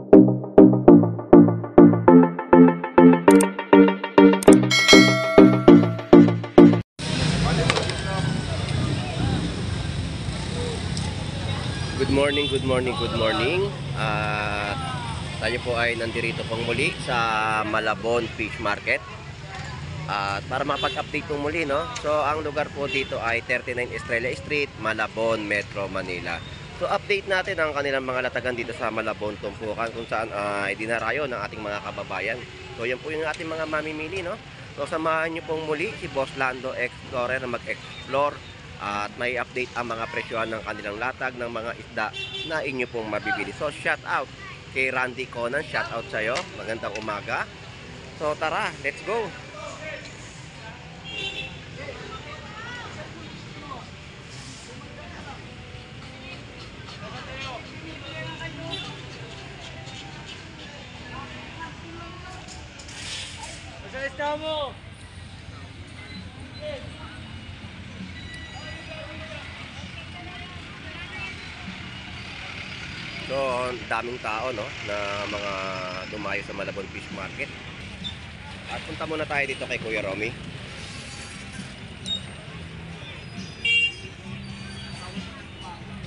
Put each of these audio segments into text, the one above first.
Good morning. Tayo po ay nandito pong muli sa Malabon Fish Market. Para mapag-update po muli, no? So, ang lugar po dito ay 39 Estrella Street, Malabon, Metro Manila. So, update natin ang kanilang mga latagan dito sa Malabon, Tumpukan, kung saan ay dinarayo ng ating mga kababayan. So, yan po yung ating mga mamimili, no? So, samahan nyo pong muli si Boss Lando Explorer na mag-explore at may update ang mga presyohan ng kanilang latag ng mga isda na inyo pong mabibili. So shout out kay Randy Conan, shout out sa'yo, magandang umaga. So tara, let's go. Estamos. So, daming tao, no, na mga dumayo sa Malabon Fish Market. At punta muna tayo dito kay Kuya Romy.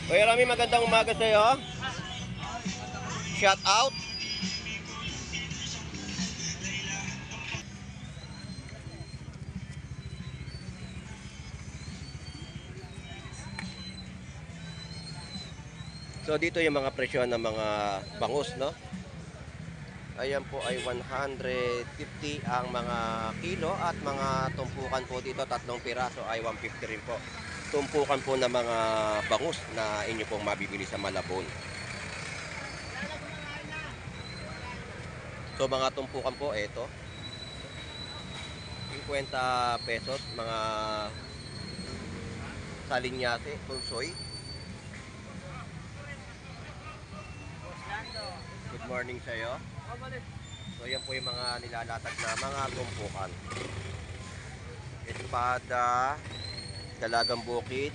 Kuya Romy, magandang umaga sa iyo. Shout out. So dito yung mga presyo ng mga bangus, no? Ayan po ay 150 ang mga kilo at mga tumpukan po dito, 3 piraso ay 150 rin po. Tumpukan po ng mga bangus na inyo pong mabibili sa Malabon. So mga tumpukan po, ito 50 pesos, mga salinyase, pulsoy. Good morning sa iyo. So yan po yung mga nilalatag na mga tumpukan. Espada, dalagang bukid,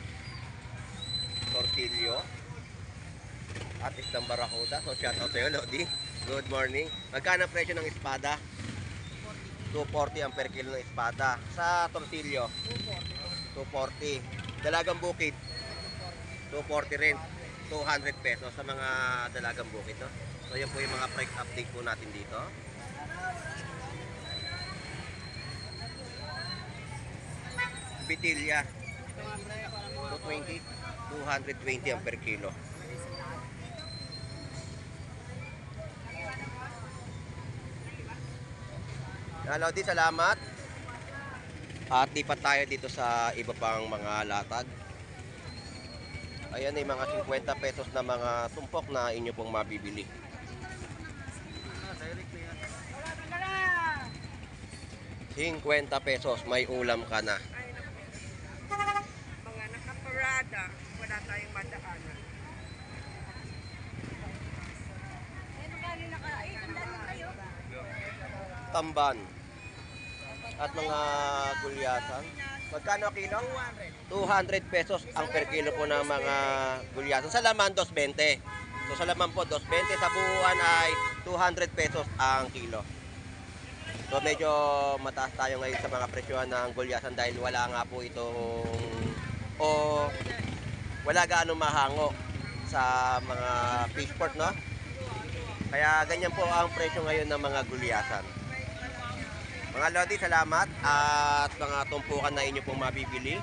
tortilyo, at isang barakuda. So shout out sa iyo, Lodi. Good morning. Magkano presyo ng espada? 240 ang per kilo ng espada. Sa tortilyo? 240. Dalagang bukid? 240 rin. 200 pesos sa mga dalagang bukid, no? So yan po yung mga price update po natin dito. Bitilya 220, 220 ang per kilo. Lodi, salamat. At lipat tayo dito sa iba pang mga latag. Ayan ay mga 50 pesos na mga tumpok na inyo pong mabibili. 50 pesos, may ulam ka na. Mga nakaparada, wala tayong madaanan. Tamban at mga gulyasan. Magkano kilo? 200 pesos ang per kilo po ng mga gulyasan. Sa laman, 220. So sa laman po, 220. Sa buuan ay 200 pesos ang kilo. So medyo mataas tayo ngayon sa mga presyohan ng gulyasan dahil wala nga po itong wala gaano mahango sa mga fish port, no? Kaya ganyan po ang presyo ngayon ng mga gulyasan. Mga Lodi, salamat at mga tumpukan na inyo pong mabibili.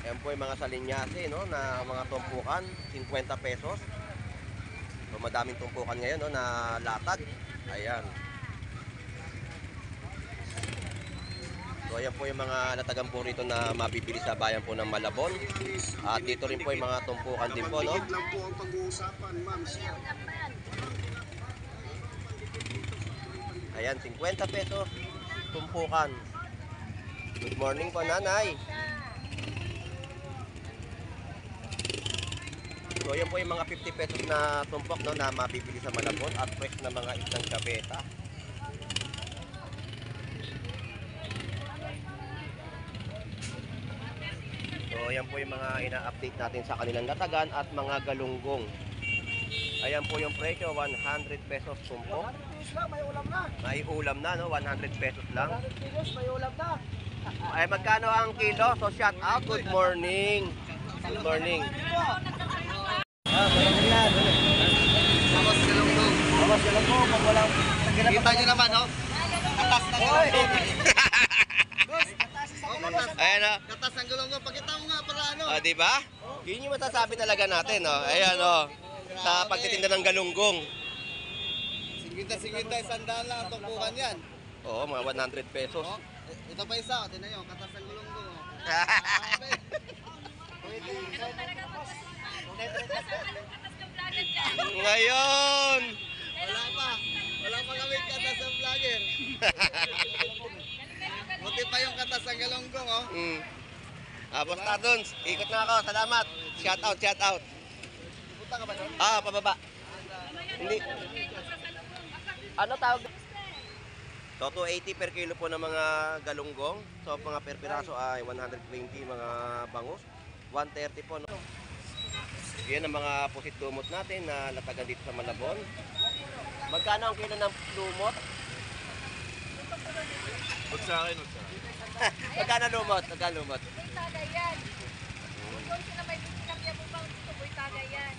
Ayan po yung mga salinyase, no, na mga tumpukan, 50 pesos. So madaming tumpukan ngayon, no, na latag. Ayan. So ayan po yung mga natagan po rito na mabibili sa bayan po ng Malabon. At dito rin po yung mga tumpukan din po, no. Ayan, 50 pesos tumpukan. Good morning po, nanay. So yan po yung mga 50 pesos na tumpok, no, na mabibili sa Malabon at fresh na mga isang kabeta. So So, yan po yung mga ina-update natin sa kanilang latagan at mga galunggong. Ayan po yung presyo, 100 pesos tumpok. 100 pesos lang, may ulam na. May ulam na, no? 100 pesos lang. 100 pesos, may ulam na. Ay, magkano ang kilo? So, shout out. Good morning. Good morning. Tapos galunggong. Bawas ka lang po, pag walang... Kita nyo naman, oh. Katas ng galunggong. Ayan, o. Katas ng galunggong. Pakita mo nga para ano. Di ba? Yun yung masasabi talaga natin, no? Ayan, o. Sa pagtitinda ng galunggong. 50-50, sandaan lang ang tumpukan yan. Oo, mga 100 pesos. Oh, ito pa isa, tinan nyo, katas ng galunggong. Oh. Ngayon! Wala pa kami katas ng vlogger. Buti pa yung katas ng galunggong, oh. Boss Tadons, ikot na ako. Salamat. Shout out, shout out. Punta ka ba doon? Pababa. Hindi. Ano tawag? So, 280 per kilo po ng mga galunggong. So, mga per piraso ay 120 mga bangus. 130 po, no? Yan ang mga pusit lumot natin na latagan dito sa Malabon. Magkano ang kilo ng lumot? Huwag sa akin, huwag sa akin. Magkano lumot? Magkano lumot? Tuboy tagayan. Kung sila may bitinapya mo bang tuboy tagayan.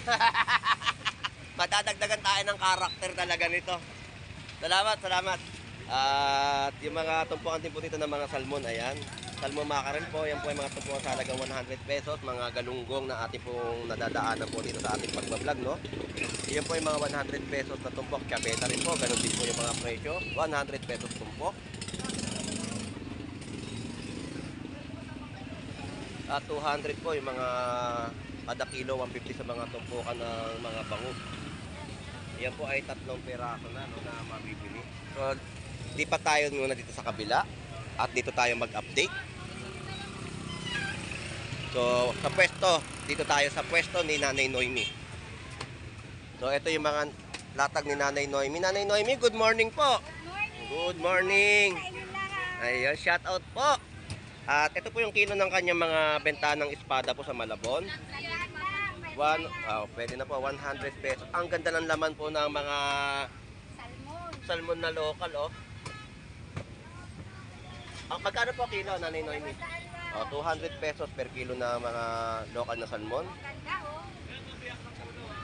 Madadagdagan tayo ng karakter talaga nito. Salamat, salamat. At yung mga tumpukan din po dito ng mga salmon, ayan. Salmon mackerel po, yan po yung mga tumpukan sa halagang 100 pesos. Mga galunggong na ating pong nadadaanan po dito sa ating pagbablog, no? Yan po yung mga 100 pesos na tumpok. Kabeta rin po, ganun din po yung mga presyo. 100 pesos tumpok. At 200 po yung mga kada kilo, 150 sa mga tumpukan ng mga bangus. Yan po ay 3 peraso na, no, na mabibili. So, di pa tayo muna dito sa kabila at dito tayo mag-update. So, sa pwesto, dito tayo sa pwesto ni Nanay Noemi. So, ito yung mga latag ni Nanay Noemi. Nanay Noemi, good morning po. Good morning. Ayun, shout out po. At ito po yung kilo ng kanyang mga bentanang espada po sa Malabon. Pwede na po, 100 pesos. Ang ganda ng laman po ng mga salmon na local, oh. Magkano po kilo, Nanay Noemi? 200 pesos per kilo na mga local na salmon.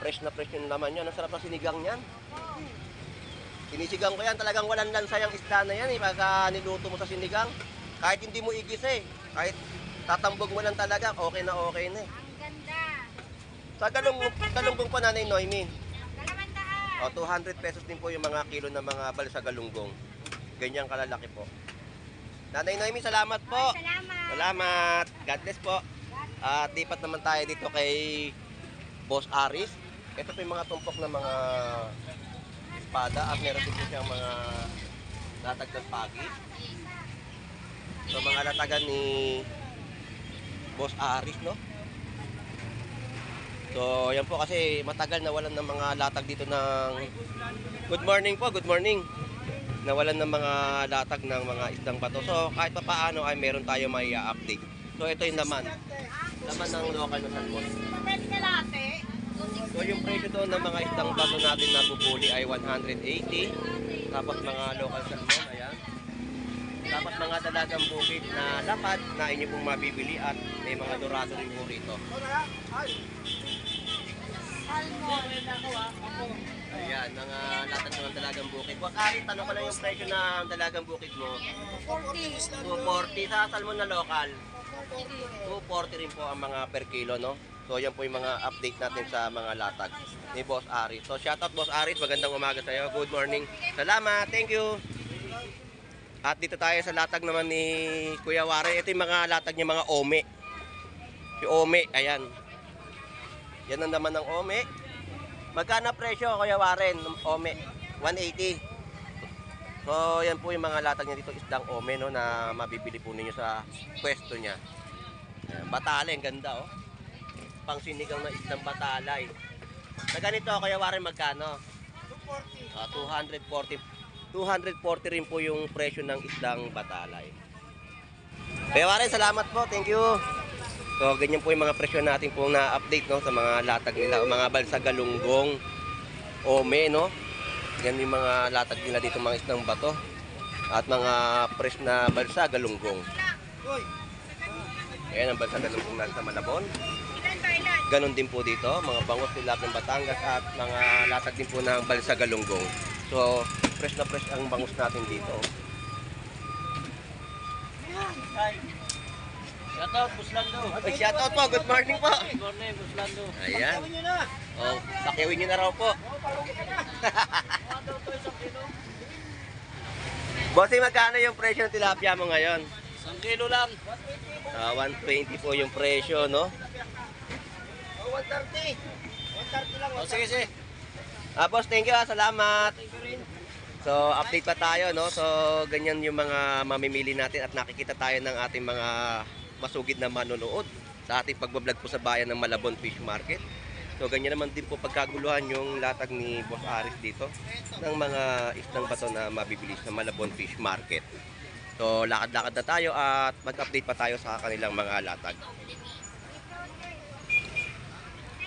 Fresh na fresh yung laman niya. Ang sarap ng sinigang niyan. Sinisigang ko yan. Talagang walang lansa yung isda na yan, eh. Pagka niluto mo sa sinigang, kahit hindi mo igisa, eh. Kahit tatambog mo lang talaga, okay na okay na, eh. Ang ganda. Sa galunggong po, Nanay Noemi. 200. 200 pesos din po yung mga kilo ng mga balsa galunggong. Ganyang kalalaki po. Nanay Noemi, salamat po. Salamat. Salamat. God bless po. At lipat naman tayo dito kay Boss Aris. Ito po yung mga tumpok na mga espada at meron din po siyang mga latag ng pagi. So mga latagan ni Boss Aris, no? So yan po kasi matagal nawalan ng mga latag dito ng... Good morning po, good morning. Nawalan ng mga latag ng mga isdang bato. So kahit pa paano ay meron tayo may update. So ito yung laman. Laman ng local na salmon. Pwede ka latte. So yung presyo doon ng mga isdang bato natin na bubuli ay 180. Tapos mga local salmon, ayan. Tapos mga dalagang bukid na lapad na inyo pong mabibili at may mga dorado rin po rito. Ayan, mga latag ng dalagang bukid. Wakari, tanong ko lang yung presyo ng dalagang bukid mo. 240 sa salmon na local. 240 rin po ang mga per kilo, no? So yan po yung mga update natin sa mga latag ni Boss Aris. So shoutout Boss Aris, magandang umaga sa iyo. Good morning. Salamat, thank you. At dito tayo sa latag naman ni Kuya Warren. Ito yung mga latag niya, mga ome. Yung ome, ayan. Yan ang naman ng ome. Magkano presyo, Kuya Warren, ng ome? 180. So yan po yung mga latag niya dito, isdang ome, no, na mabibili po ninyo sa pwesto niya. Ayan, batalay, ang ganda, oh. Pang sinigang na isdang batalay. Sa ganito, Kuya Warren, magkano? 240. 240 rin po yung presyo ng isdang batalay. Kuya Warren, salamat po. Thank you. So, ganyan po yung mga presyo natin pong na-update, no, sa mga latag nila, o mga balsa galunggong, ome, no. Yan yung mga latag nila dito, mga isdang bato. At mga fresh na balsa galunggong. Ayan ang balsa galunggong natin sa Malabon. Ganon din po dito, mga bangos nila ng Batangas at mga latag din po ng balsa galunggong. So, fresh na fresh ang bangus natin dito. Shoutout, Buslando. Shoutout po, good morning po. Good morning, Buslando. Ayan. Oh, pakiawin nyo na raw po. Bossing, magkano yung presyo ng tilapia mo ngayon? 1 kilo lang. 120 po yung presyo, no? 130. 130 lang. O, sige, sige. Boss, thank you, salamat. So, update pa tayo, no? So, ganyan yung mga mamimili natin at nakikita tayo ng ating mga masugid na manonood sa ating pagbablog po sa bayan ng Malabon Fish Market. So, ganyan naman din po pagkaguluhan yung latag ni Boss Aris dito ng mga isdang bato na mabibili sa Malabon Fish Market. So, lakad-lakad na tayo at mag-update pa tayo sa kanilang mga latag.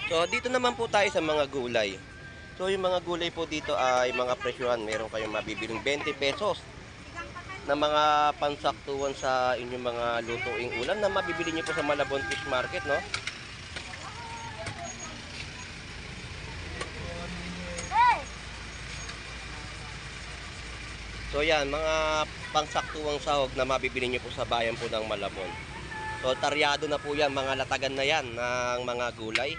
So, dito naman po tayo sa mga gulay. So, yung mga gulay po dito ay mga presyohan. Meron kayong mabibiling 20 pesos na mga pansaktuhan sa inyong mga lutuing ulam na mabibili nyo po sa Malabon Fish Market, no? So yan, mga pangsaktuang sahog na mabibili nyo po sa bayan po ng Malabon. So taryado na po yan, mga latagan na yan ng mga gulay.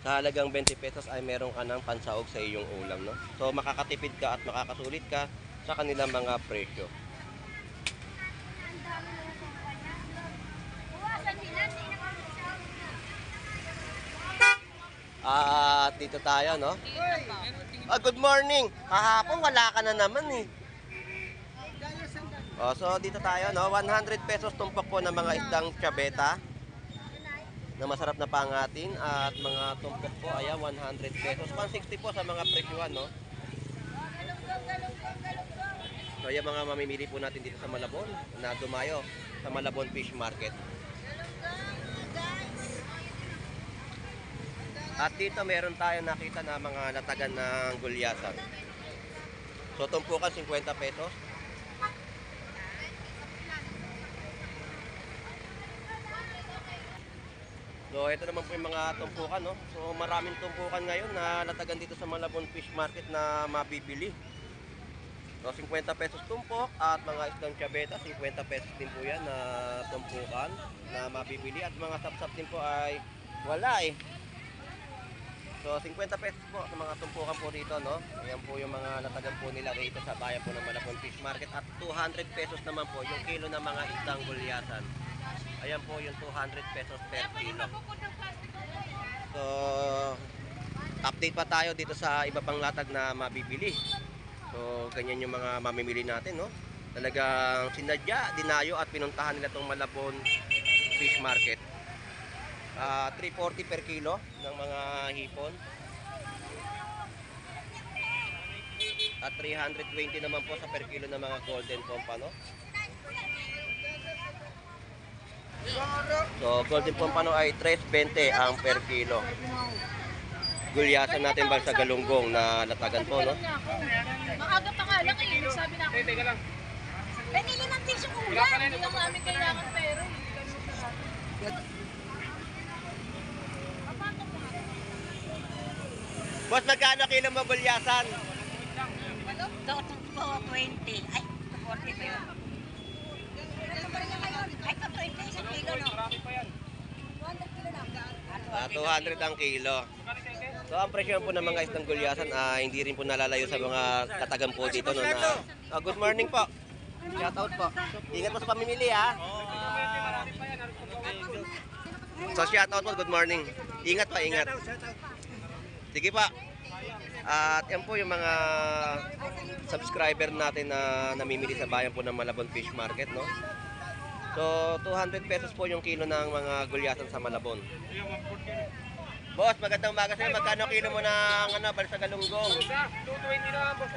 Sa halagang 20 pesos ay meron ka ng pansahog sa iyong ulam, no? So makakatipid ka at makakasulit ka sa kanilang mga presyo. At dito tayo, no? Good morning! Kahapon wala ka na naman eh. So dito tayo, no? 100 pesos tumpok po ng mga isdang tiyabeta na masarap na pangatin at mga tumpok po, ayan, 100 pesos. 160 po sa mga presyuhan, no? So ayan mga mamimili po natin dito sa Malabon na dumayo sa Malabon Fish Market. At dito meron tayong nakita na mga latagan ng gulyasan. So tumpukan 50 pesos. So ito naman po yung mga tumpukan, no? So maraming tumpukan ngayon na latagan dito sa Malabon Fish Market na mabibili. So 50 pesos tumpok at mga isdang tiyabeta, 50 pesos din po yan na tumpukan na mabibili. At mga sapsap din po ay wala eh. So 50 pesos po sa mga tumpukan po dito, no? Ayan po yung mga latagan po nila rito sa bayan po ng Malabon Fish Market. At 200 pesos naman po yung kilo ng mga isdang gulyasan. Ayan po yung 200 pesos per kilo. So update pa tayo dito sa iba pang latag na mabibili. So ganyan yung mga mamimili natin, no? Talagang sinadya, dinayo at pinuntahan nila itong Malabon Fish Market. 340 per kilo ng mga hipon. At 320 naman po sa per kilo ng mga golden pompano. So golden pompano ay 320 ang per kilo. Gulyasan natin balsa galunggong na latagan po, no? Maaga pa nga lang eh. Sabi na ako. Teka lang. Pwede limang piso ulan. Hindi lang namin kailangan pero. Boss, magkano kilo mo gulyasan? Ito po 20. Ay, 40 pa yun. Ay, ito 20 isang kilo, no? 200 kilo lang. 200 ang kilo. So ang presyo po ng mga isdang gulyasan hindi rin po nalalayo sa mga katagan po dito, no, na good morning po. Shout out po. Ingat po sa pamimili, ha. So shout out po, good morning. Ingat pa, ingat. Sige pa. At yan po yung mga subscriber natin na namimili sa bayan po ng Malabon Fish Market, no? So 200 pesos po yung kilo ng mga gulyasan sa Malabon. Boss, magandang umaga sa'yo. Magkano kilo mo ng balsa galunggong? 220 na, boss.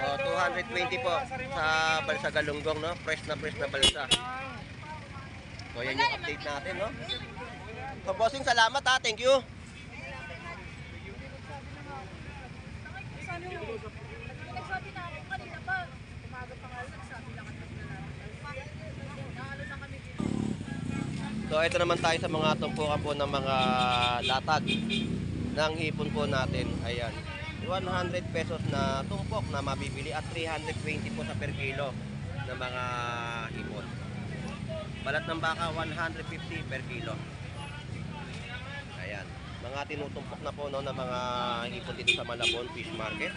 220 po sa balsa galunggong, no? Fresh na balsa. So yan yung update natin, no? So, bossing, salamat ha. Thank you. Nagsabi na ako kanina pa. Umaga pa nga lang, nagsabi lang ang naalo na kami dito. So, ito naman tayo sa mga tumpukan po ng mga latag ng hipon po natin. Ayan. 100 pesos na tumpok na mabibili at 320 po sa per kilo ng mga hipon. Balat ng baka, 150 per kilo. Ayan. Mga tinutumpok na po no, ng mga hipon dito sa Malabon Fish Market.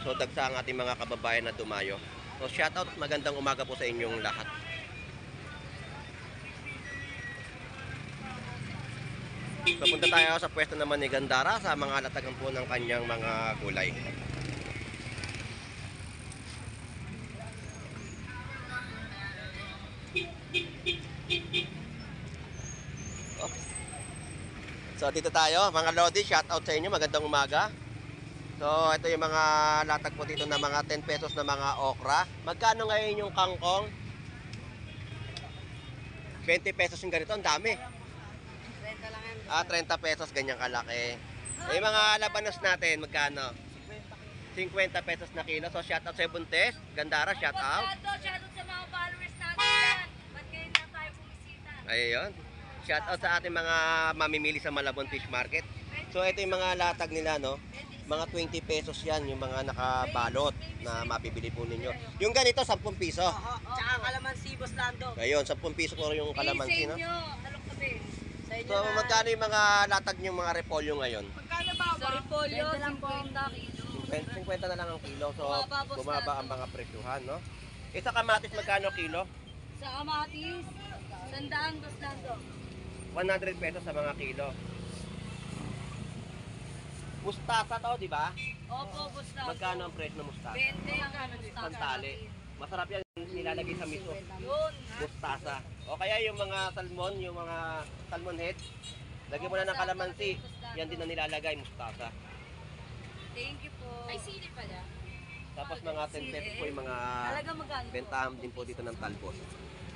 So, dagsa ang ating mga kababayan na dumayo. So, shoutout at magandang umaga po sa inyong lahat. So, punta tayo sa pwesto naman ni Gandara sa mga latagan po ng kanyang mga gulay. Oh. So, dito tayo. Mga Lodi, shout out sa inyo. Magandang umaga. So, ito yung mga latag po dito na mga 10 pesos na mga okra. Magkano ngayon yung kangkong? 20 pesos yung ganito. Ang dami. 30 pesos, ganyang kalaki. Eh, mga labanos natin, magkano? 50 pesos na kilo. So, shout out sa Buntes. Gandara, shout out. Shoutout sa mga followers natin yan. Ba't ngayon na tayo bumisita? Ayun. Shout out sa ating mga mamimili sa Malabon Fish Market. So, ito yung mga latag nila, no? Mga 20 pesos yan, yung mga nakabalot na mabibili po ninyo. Yung ganito, 10 piso. Tsaka kalamansi, Boss Lando. Ayun, 10 piso po yung kalamansi, no? Alok kami. Sa inyo So, magkano yung mga latag yung mga repolyo ngayon? Magkano ba? Sa repolyo, 50 kilo. 50 na lang ang kilo. So, Bumaba, boss, bumaba ang mga presyuhan, no? Isa kamatis, magkano kilo? Sa kamatis, 100 Boss Lando. 100 pesos sa mga kilo. Mustasa to, di ba? Opo, Boss Lando. Magkano ang presyo ng mustasa? 20 ang mustasa. Pantali. Masarap yan, nilalagay sa miso. Yun. Mustasa. O kaya yung mga salmon, yung mga salmon head, lagyan mo na ng kalamansi. Yan din ang nilalagay, mustasa. Thank you po. Ay, sili pala. Tapos mga 10 pesos po yung mga Talaga magkano po? bentahan din po dito ng talbos.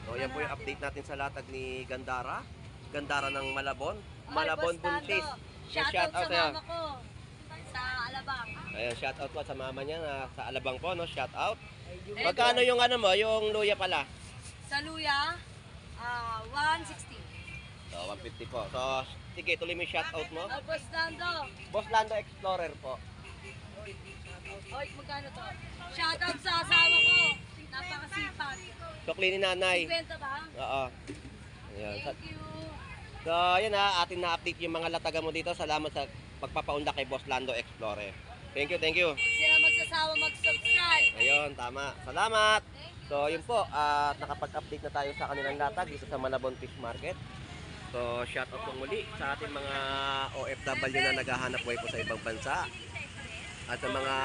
So yan po yung update natin sa latag ni Gandara. Gandara ng Malabon. Malabon Boss Lando, Buntis. So, Shoutout sa sa'yo. mama ko. Sa Alabang. Ayan, shout out po sa mama niya na sa Alabang po, no? Shout out. Magkano yung ano mo, yung luya pala? Sa Luya, 160. So, 150 po. So, sige, tuloy mo yung shout out mo. Boss Lando. Boss Lando Explorer po. Oy, magkano to? Shoutout sa asawa ko. Napakasipag. Sukli ni nanay. 50 ba? Oo. Ayan. Thank you. So, ayan ha, atin na-update yung mga lataga mo dito. Salamat sa pagpapaunlak kay Boss Lando Explorer. Thank you, thank you. Sila magsasawa mag-subscribe. Ayun, tama. Salamat. So, yun po, nakapag-update na tayo sa kanilang latag dito sa Malabon Fish Market. So, shout out po muli sa ating mga OFW na naghahanap buhay po sa ibang bansa. At sa mga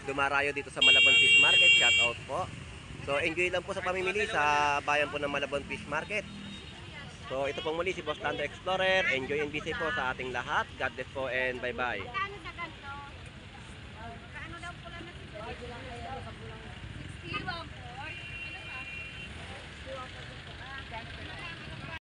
dumarayo dito sa Malabon Fish Market, shout out po. So, enjoy lang po sa pamimili sa bayan po ng Malabon Fish Market. So, ito po muli si Boss Lando Explorer. Enjoy and be safe po sa ating lahat. God bless po and bye-bye. 61